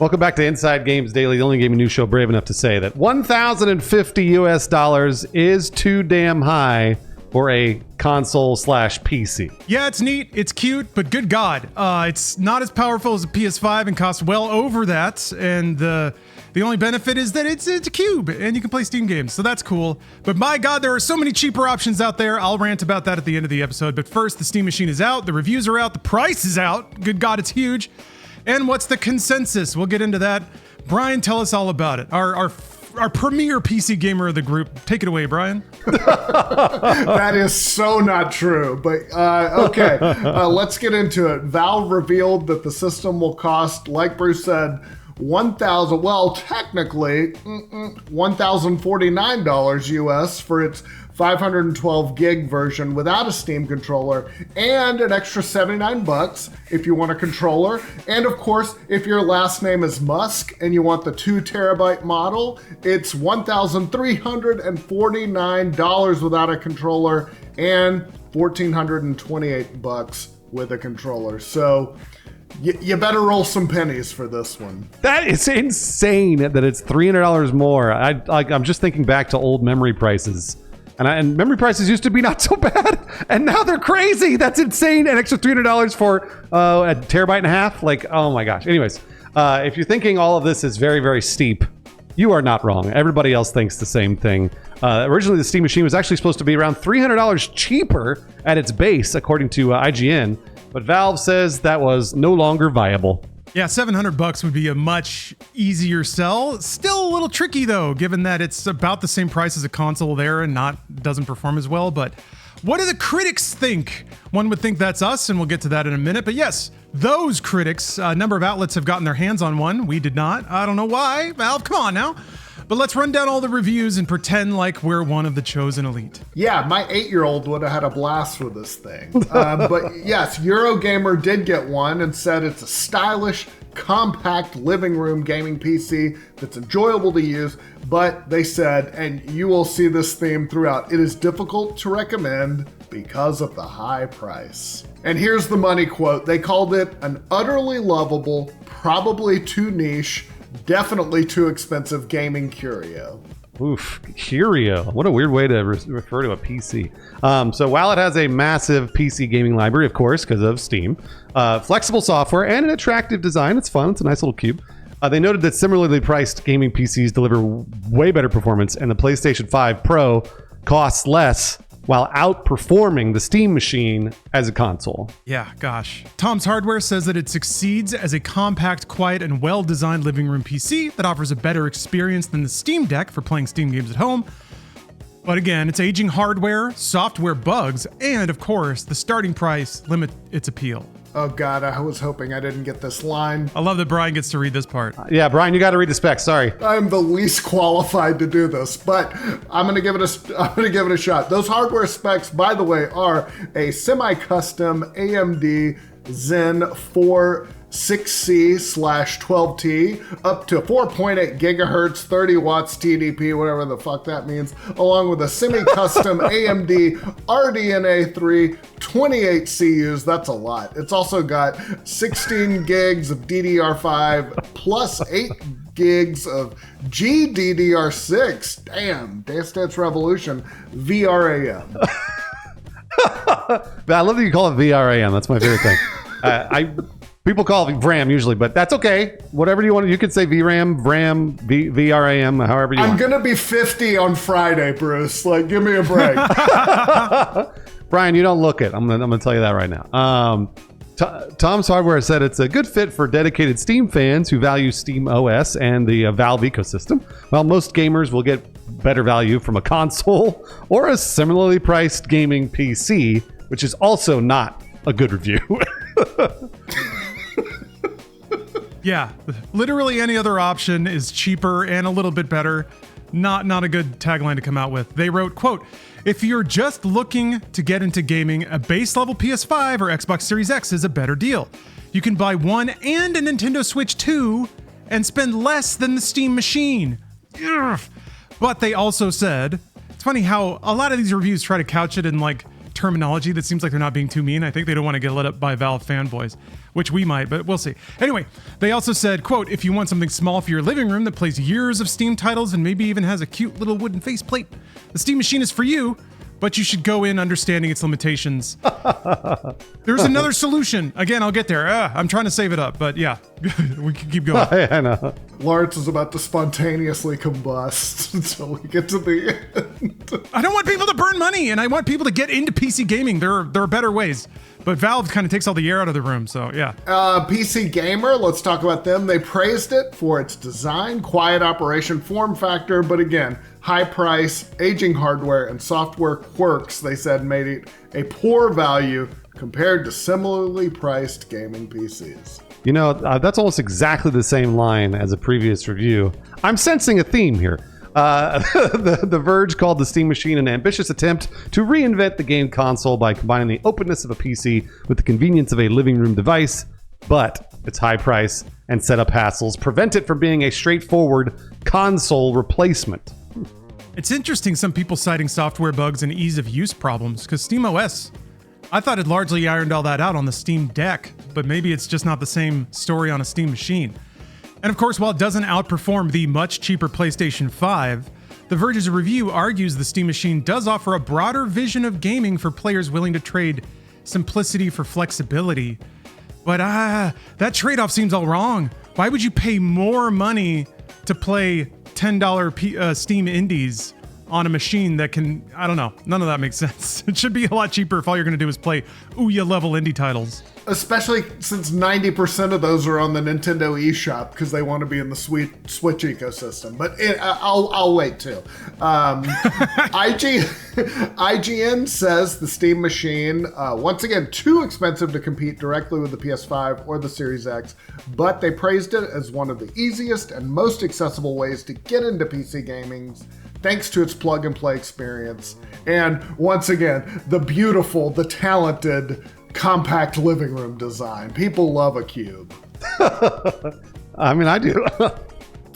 Welcome back to Inside Games Daily, the only gaming news show brave enough to say that $1,050 is too damn high for a console / PC. Yeah, it's neat, it's cute, but good God, it's not as powerful as a PS5 and costs well over that. And the only benefit is that it's a cube and you can play Steam games, so that's cool. But my God, there are so many cheaper options out there. I'll rant about that at the end of the episode. But first, the Steam Machine is out, the reviews are out, the price is out. Good God, it's huge. And what's the consensus? We'll get into that. Brian, tell us all about it. Our premier PC gamer of the group. Take it away, Brian. That is so not true. But okay, let's get into it. Valve revealed that the system will cost, like Bruce said, $1,049 US for its 512 gig version without a Steam controller, and an extra $79 if you want a controller. And of course, if your last name is Musk and you want the 2 terabyte model, it's $1,349 without a controller and $1,428 with a controller. So you better roll some pennies for this one. That is insane that it's $300 more. I'm just thinking back to old memory prices. And memory prices used to be not so bad, and now they're crazy. That's insane. An extra $300 for a terabyte and a half. Like, oh my gosh. Anyways, if you're thinking all of this is very, very steep, you are not wrong. Everybody else thinks the same thing. Originally, the Steam Machine was actually supposed to be around $300 cheaper at its base, according to IGN. But Valve says that was no longer viable. Yeah, $700 would be a much easier sell. Still a little tricky though, given that it's about the same price as a console there and doesn't perform as well. But what do the critics think? One would think that's us, and we'll get to that in a minute. But yes, those critics, a number of outlets have gotten their hands on one. We did not. I don't know why. Valve, come on now. But let's run down all the reviews and pretend like we're one of the chosen elite. Yeah, my 8-year-old would have had a blast with this thing. But yes, Eurogamer did get one and said it's a stylish, compact living room gaming PC that's enjoyable to use. But they said, and you will see this theme throughout, it is difficult to recommend because of the high price. And here's the money quote. They called it an utterly lovable, probably too niche, definitely too expensive gaming curio. Oof, curio. What a weird way to refer to a PC. So while it has a massive PC gaming library, of course, because of Steam, flexible software, and an attractive design, it's fun. It's a nice little cube. They noted that similarly priced gaming PCs deliver way better performance, and the PlayStation 5 Pro costs less while outperforming the Steam Machine as a console. Yeah, gosh. Tom's Hardware says that it succeeds as a compact, quiet, and well-designed living room PC that offers a better experience than the Steam Deck for playing Steam games at home. But again, it's aging hardware, software bugs, and of course, the starting price limit its appeal. Oh God, I was hoping I didn't get this line. I love that Brian gets to read this part. Yeah, Brian, you got to read the specs. Sorry. I'm the least qualified to do this, but I'm gonna give it a shot. Those hardware specs, by the way, are a semi-custom AMD Zen 4 6C/12T up to 4.8 gigahertz, 30 watts TDP, whatever the fuck that means, along with a semi-custom AMD RDNA 3, 28 CUs. That's a lot. It's also got 16 gigs of DDR5 plus 8 gigs of GDDR6. Damn, Dance Dance Revolution VRAM. I love that you call it VRAM. That's my favorite thing. People call it VRAM usually, but that's okay. Whatever you want. You could say VRAM, VRAM, VRAM, however you want. I'm going to be 50 on Friday, Bruce. Like, give me a break. Brian, you don't look it. I'm gonna tell you that right now. Tom's Hardware said it's a good fit for dedicated Steam fans who value Steam OS and the Valve ecosystem. While most gamers will get better value from a console or a similarly priced gaming PC, which is also not a good review. Yeah, literally any other option is cheaper and a little bit better. Not a good tagline to come out with. They wrote, quote, "If you're just looking to get into gaming, a base level PS5 or Xbox Series X is a better deal. You can buy one and a Nintendo Switch 2 and spend less than the Steam Machine." Ugh. But they also said, it's funny how a lot of these reviews try to couch it in like terminology that seems like they're not being too mean. I think they don't want to get lit up by Valve fanboys. which we might, but we'll see. Anyway, they also said, quote, if you want something small for your living room that plays years of Steam titles and maybe even has a cute little wooden faceplate, the Steam Machine is for you, but you should go in understanding its limitations. There's another solution. Again, I'll get there. I'm trying to save it up, but yeah, we can keep going. I know. Lawrence is about to spontaneously combust until we get to the end. I don't want people to burn money, and I want people to get into PC gaming. There are better ways. But Valve kind of takes all the air out of the room, so yeah. PC Gamer, let's talk about them. They praised it for its design, quiet operation, form factor, but again, high price, aging hardware, and software quirks, they said, made it a poor value compared to similarly priced gaming PCs. You know, that's almost exactly the same line as a previous review. I'm sensing a theme here. The Verge called the Steam Machine an ambitious attempt to reinvent the game console by combining the openness of a PC with the convenience of a living room device, but its high price and setup hassles prevent it from being a straightforward console replacement. It's interesting some people citing software bugs and ease of use problems, because SteamOS, I thought it largely ironed all that out on the Steam Deck, but maybe it's just not the same story on a Steam Machine. And of course, while it doesn't outperform the much cheaper PlayStation 5, The Verge's review argues the Steam Machine does offer a broader vision of gaming for players willing to trade simplicity for flexibility. But that trade-off seems all wrong. Why would you pay more money to play $10 Steam Indies on a machine that can, I don't know, none of that makes sense. It should be a lot cheaper if all you're going to do is play Ouya level indie titles. Especially since 90% of those are on the Nintendo eShop because they want to be in the Switch ecosystem. But I'll wait too. IGN says the Steam Machine, once again, too expensive to compete directly with the PS5 or the Series X, but they praised it as one of the easiest and most accessible ways to get into PC gaming, thanks to its plug-and-play experience. And once again, the beautiful, the talented, compact living room design. People love a cube. I mean, I do.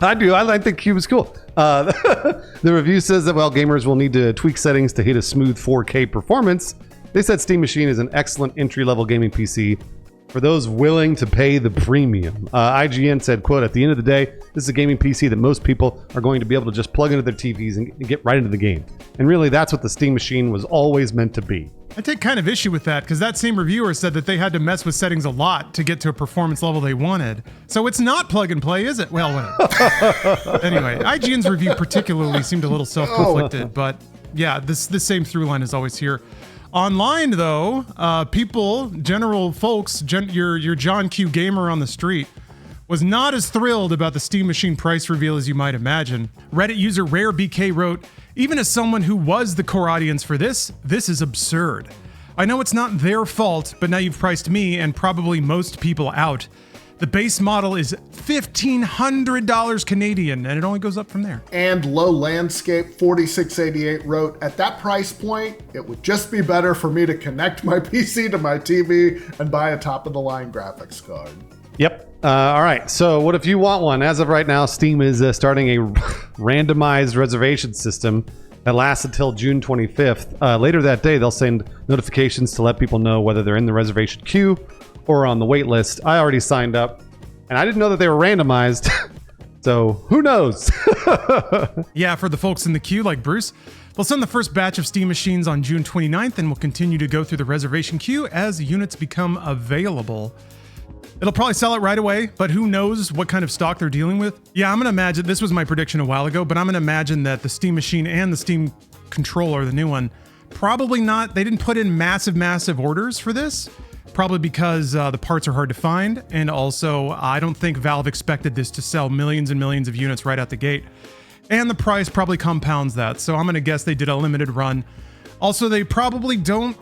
I think Cube is cool. The review says that while gamers will need to tweak settings to hit a smooth 4K performance, they said Steam Machine is an excellent entry-level gaming PC for those willing to pay the premium. IGN said, quote, at the end of the day, this is a gaming PC that most people are going to be able to just plug into their TVs and get right into the game. And really, that's what the Steam Machine was always meant to be. I take kind of issue with that, because that same reviewer said that they had to mess with settings a lot to get to a performance level they wanted. So it's not plug and play, is it? Well, whatever. Anyway, IGN's review particularly seemed a little self-conflicted, but yeah, this same through line is always here. Online, though, people, general folks, your John Q gamer on the street, was not as thrilled about the Steam Machine price reveal as you might imagine. Reddit user RareBK wrote, even as someone who was the core audience for this is absurd. I know it's not their fault, but now you've priced me and probably most people out. The base model is $1,500 Canadian, and it only goes up from there. And Low Landscape 4688 wrote, at that price point, it would just be better for me to connect my PC to my TV and buy a top-of-the-line graphics card. Yep. All right. So what if you want one? As of right now, Steam is starting a randomized reservation system that lasts until June 25th. Later that day, they'll send notifications to let people know whether they're in the reservation queue or on the wait list. I already signed up, and I didn't know that they were randomized. So who knows? Yeah, for the folks in the queue like Bruce, they'll send the first batch of Steam Machines on June 29th, and will continue to go through the reservation queue as units become available. It'll probably sell it right away, but who knows what kind of stock they're dealing with. Yeah, I'm going to imagine, this was my prediction a while ago, but I'm going to imagine that the Steam Machine and the Steam Controller, the new one, probably not, they didn't put in massive orders for this, probably because the parts are hard to find, and also I don't think Valve expected this to sell millions and millions of units right out the gate. And the price probably compounds that, so I'm going to guess they did a limited run. Also, they probably don't...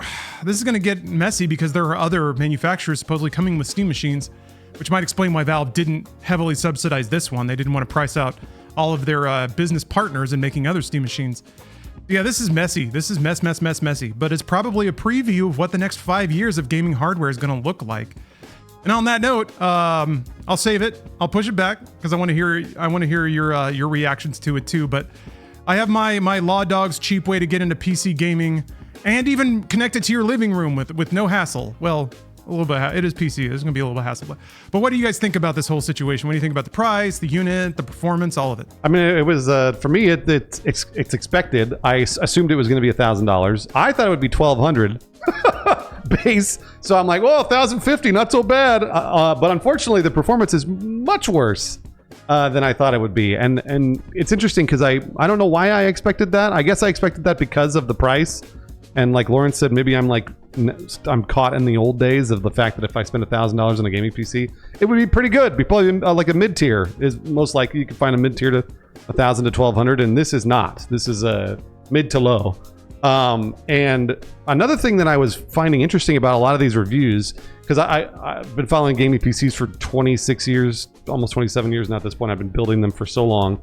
This is going to get messy because there are other manufacturers supposedly coming with Steam Machines, which might explain why Valve didn't heavily subsidize this one. They didn't want to price out all of their business partners in making other Steam Machines. Yeah, this is messy. This is messy. But it's probably a preview of what the next 5 years of gaming hardware is going to look like. And on that note, I'll save it. I'll push it back because I want to hear your reactions to it too. But I have my Law Dog's cheap way to get into PC gaming and even connect it to your living room with no hassle. Well, A little bit. It is PC. There's going to be a little bit hassle. But what do you guys think about this whole situation? What do you think about the price, the unit, the performance, all of it? I mean, it was for me. It's expected. I assumed it was going to be $1,000. I thought it would be $1,200 base. So I'm like, well, $1,050, not so bad. But unfortunately, the performance is much worse than I thought it would be. And it's interesting because I don't know why I expected that. I guess I expected that because of the price. And like Lauren said, maybe I'm caught in the old days of the fact that if I spend $1,000 on a gaming PC, it would be pretty good. Be probably like a mid tier is most likely. You can find a mid tier to $1,000 to $1,200, and this is not. This is a mid to low. And another thing that I was finding interesting about a lot of these reviews, because I've been following gaming PCs for 26 years, almost 27 years now at this point. I've been building them for so long.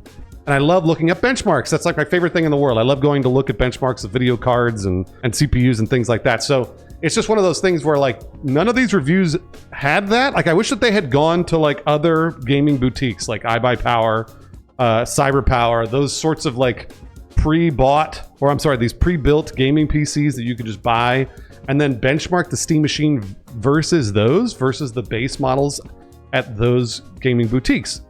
And I love looking at benchmarks. That's like my favorite thing in the world. I love going to look at benchmarks of video cards and CPUs and things like that. So it's just one of those things where like none of these reviews had that. Like I wish that they had gone to like other gaming boutiques like iBuyPower, CyberPower, those sorts of like these pre-built gaming PCs that you could just buy and then benchmark the Steam Machine versus the base models at those gaming boutiques.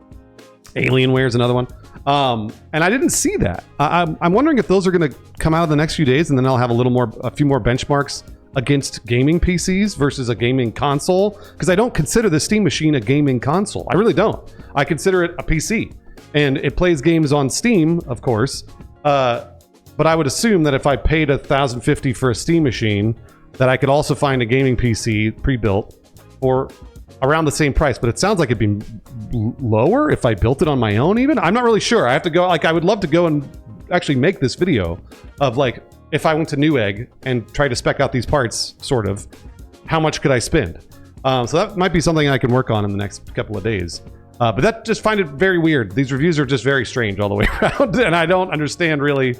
Alienware is another one. And I didn't see that. I'm wondering if those are going to come out in the next few days, and then I'll have a few more benchmarks against gaming PCs versus a gaming console, because I don't consider the Steam Machine a gaming console. I really don't. I consider it a PC, and it plays games on Steam, of course. But I would assume that if I paid $1,050 for a Steam Machine, that I could also find a gaming PC pre-built or around the same price. But it sounds like it'd be lower if I built it on my own even. I'm not really sure. I have to go, like I would love to go and actually make this video of like, if I went to Newegg and tried to spec out these parts, sort of, how much could I spend? So that might be something I can work on in the next couple of days. But that just find it very weird. These reviews are just very strange all the way around. And I don't understand really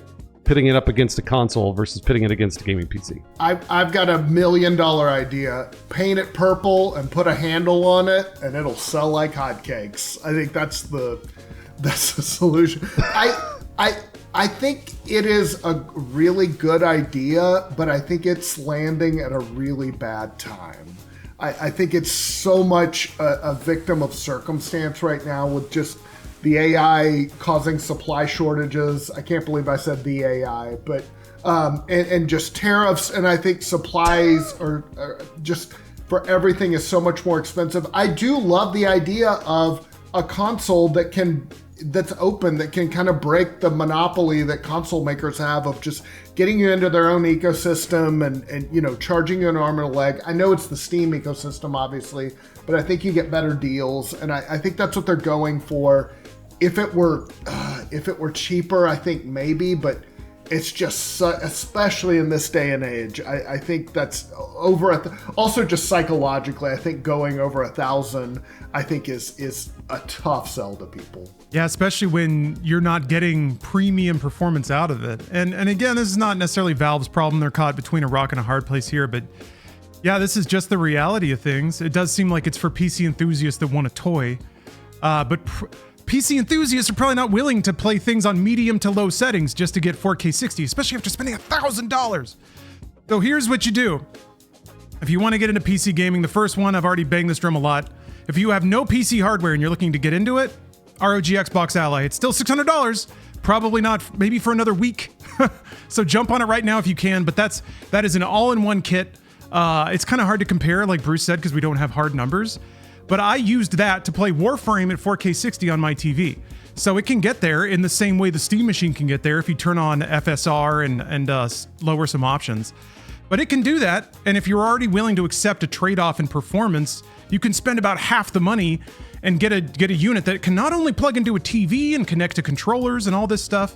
pitting it up against a console versus pitting it against a gaming PC. I've got $1 million idea. Paint it purple and put a handle on it, and it'll sell like hotcakes. I think that's the solution. I think it is a really good idea, but I think it's landing at a really bad time. I think it's so much a victim of circumstance right now with just the AI causing supply shortages. I can't believe I said the AI, but and just tariffs. And I think supplies are just for everything is so much more expensive. I do love the idea of a console that's open, that can kind of break the monopoly that console makers have of just getting you into their own ecosystem and charging you an arm and a leg. I know it's the Steam ecosystem, obviously, but I think you get better deals, and I think that's what they're going for. If it were cheaper, I think maybe, but it's just especially in this day and age. I think that's also just psychologically. I think going over 1,000, I think is a tough sell to people. Yeah, especially when you're not getting premium performance out of it. And again, this is not necessarily Valve's problem. They're caught between a rock and a hard place here, but yeah, this is just the reality of things. It does seem like it's for PC enthusiasts that want a toy, but PC enthusiasts are probably not willing to play things on medium to low settings just to get 4K 60, especially after spending $1,000. So here's what you do. If you want to get into PC gaming, the first one, I've already banged this drum a lot. If you have no PC hardware and you're looking to get into it, ROG Xbox Ally. It's still $600. Probably not, maybe for another week. So jump on it right now if you can, but that is an all-in-one kit. It's kind of hard to compare, like Bruce said, because we don't have hard numbers. But I used that to play Warframe at 4K 60 on my TV. So it can get there in the same way the Steam Machine can get there if you turn on FSR and lower some options. But it can do that, and if you're already willing to accept a trade-off in performance, you can spend about half the money and get a unit that can not only plug into a TV and connect to controllers and all this stuff.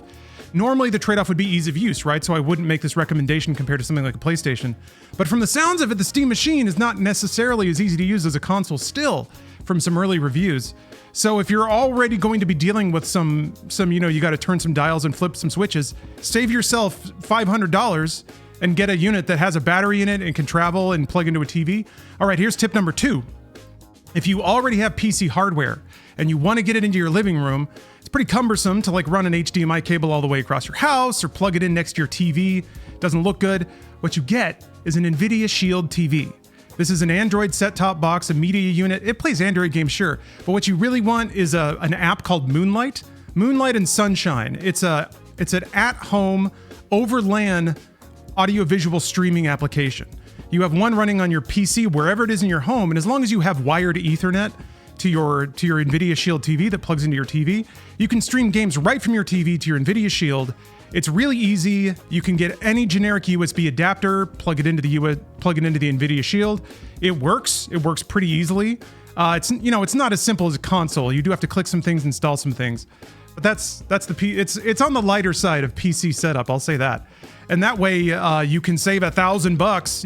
Normally the trade-off would be ease of use, right? So I wouldn't make this recommendation compared to something like a PlayStation. But from the sounds of it, the Steam Machine is not necessarily as easy to use as a console still, from some early reviews. So if you're already going to be dealing with some you got to turn some dials and flip some switches, save yourself $500 and get a unit that has a battery in it and can travel and plug into a TV. All right, here's tip number 2. If you already have PC hardware and you want to get it into your living room, it's pretty cumbersome to like run an HDMI cable all the way across your house or plug it in next to your TV. Doesn't look good. What you get is an NVIDIA Shield TV. This is an Android set-top box, a media unit. It plays Android games, sure. But what you really want is an app called Moonlight. Moonlight and Sunshine. It's an at-home, over LAN audiovisual streaming application. You have one running on your PC wherever it is in your home, and as long as you have wired Ethernet to your NVIDIA Shield TV that plugs into your TV, you can stream games right from your TV to your NVIDIA Shield. It's really easy. You can get any generic USB adapter, plug it into the NVIDIA Shield. It works. It works pretty easily. It's not as simple as a console. You do have to click some things, install some things, but it's on the lighter side of PC setup. I'll say that. And that way, you can save $1,000.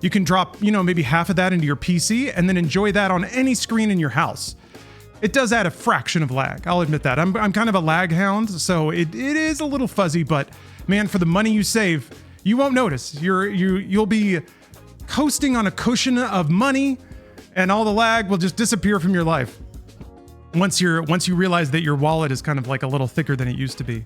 You can drop, maybe half of that into your PC and then enjoy that on any screen in your house. It does add a fraction of lag. I'll admit that. I'm kind of a lag hound, so it is a little fuzzy, but man, for the money you save, you won't notice. You'll be coasting on a cushion of money, and all the lag will just disappear from your life once you realize that your wallet is kind of like a little thicker than it used to be.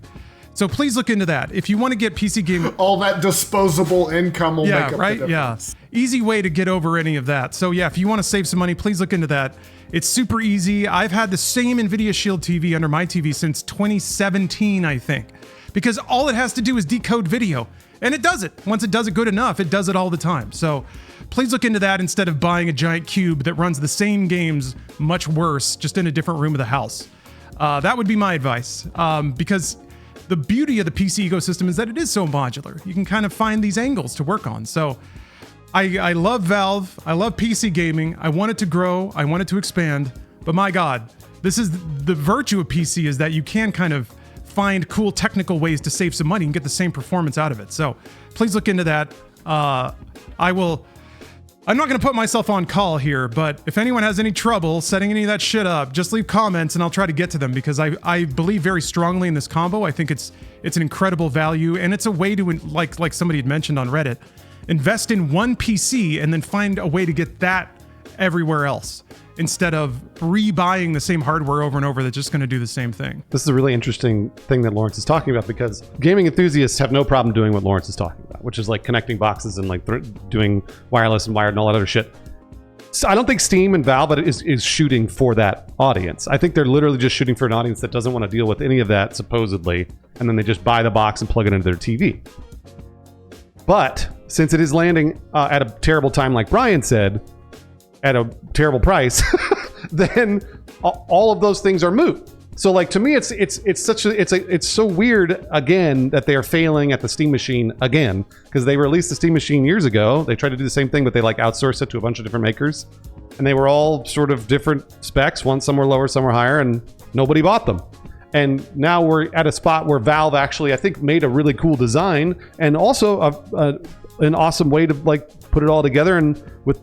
So please look into that. If you want to get PC gaming, all that disposable income will make up the difference. Easy way to get over any of that. So yeah, if you want to save some money, please look into that. It's super easy. I've had the same NVIDIA Shield TV under my TV since 2017, I think, because all it has to do is decode video, and it does it. Once it does it good enough, it does it all the time. So please look into that instead of buying a giant cube that runs the same games much worse, just in a different room of the house. That would be my advice, because the beauty of the PC ecosystem is that it is so modular. You can kind of find these angles to work on. So I love Valve. I love PC gaming. I want it to grow. I want it to expand. But my God, this is the virtue of PC, is that you can kind of find cool technical ways to save some money and get the same performance out of it. So please look into that. I'm not going to put myself on call here, but if anyone has any trouble setting any of that shit up, just leave comments and I'll try to get to them, because I believe very strongly in this combo. I think it's an incredible value, and it's a way to, like somebody had mentioned on Reddit, invest in one PC and then find a way to get that everywhere else, instead of rebuying the same hardware over and over that's just going to do the same thing. This is a really interesting thing that Lawrence is talking about, because gaming enthusiasts have no problem doing what Lawrence is talking about, which is like connecting boxes and like doing wireless and wired and all that other shit. So I don't think Steam and Valve is shooting for that audience. I think they're literally just shooting for an audience that doesn't want to deal with any of that, supposedly, and then they just buy the box and plug it into their TV. But since it is landing at a terrible time, like Brian said, at a terrible price, then all of those things are moot. So like, to me, it's so weird again that they are failing at the Steam Machine again, because they released the Steam Machine years ago. They tried to do the same thing, but they like outsourced it to a bunch of different makers, and they were all sort of different specs. Some were lower, some were higher, and nobody bought them. And now we're at a spot where Valve actually, I think, made a really cool design, and also an awesome way to like put it all together, and with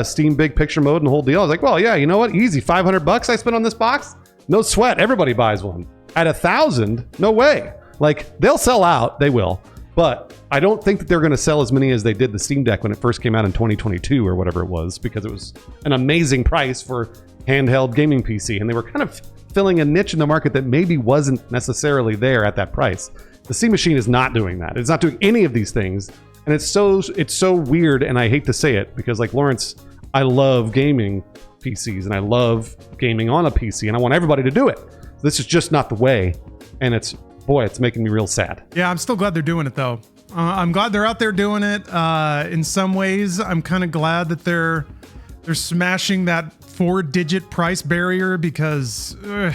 Steam Big Picture mode and the whole deal. I was like, well, yeah, you know what? Easy, $500 I spent on this box. No sweat. Everybody buys one. At 1,000, no way. Like, they'll sell out. They will. But I don't think that they're going to sell as many as they did the Steam Deck when it first came out in 2022 or whatever it was, because it was an amazing price for handheld gaming PC, and they were kind of filling a niche in the market that maybe wasn't necessarily there at that price. The Steam Machine is not doing that. It's not doing any of these things, and it's so weird. And I hate to say it, because like Lawrence, I love gaming PCs and I love gaming on a PC, and I want everybody to do it. This is just not the way, and it's making me real sad. Yeah, I'm still glad they're doing it though. I'm glad they're out there doing it. In some ways, I'm kind of glad that they're smashing that 4-digit price barrier, because the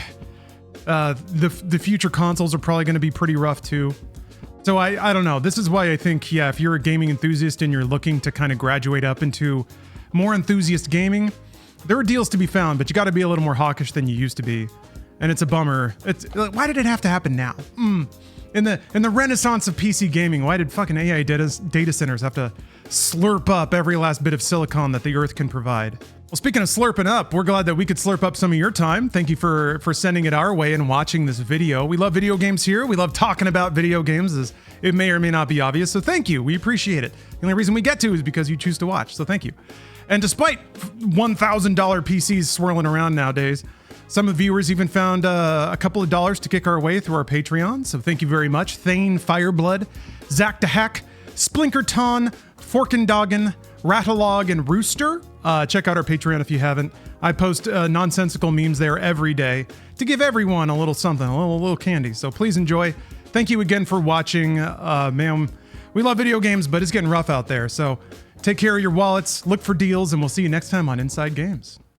future consoles are probably going to be pretty rough too. So I don't know. This is why I think, yeah, if you're a gaming enthusiast and you're looking to kind of graduate up into more enthusiast gaming, there are deals to be found, but you got to be a little more hawkish than you used to be. And it's a bummer. Why did it have to happen now? In the renaissance of PC gaming, why did fucking AI data centers have to slurp up every last bit of silicon that the earth can provide? Well, speaking of slurping up, we're glad that we could slurp up some of your time. Thank you for sending it our way and watching this video. We love video games here. We love talking about video games, as it may or may not be obvious. So thank you. We appreciate it. The only reason we get to is because you choose to watch. So thank you. And despite $1,000 PCs swirling around nowadays, some of the viewers even found a couple of dollars to kick our way through our Patreon. So thank you very much. Thane Fireblood, Zach DeHack, Splinkerton, Forkendoggin, Rattlelog and Rooster. Check out our Patreon if you haven't. I post nonsensical memes there every day to give everyone a little something, a little candy. So please enjoy. Thank you again for watching. Man, we love video games, but it's getting rough out there. So take care of your wallets, look for deals, and we'll see you next time on Inside Games.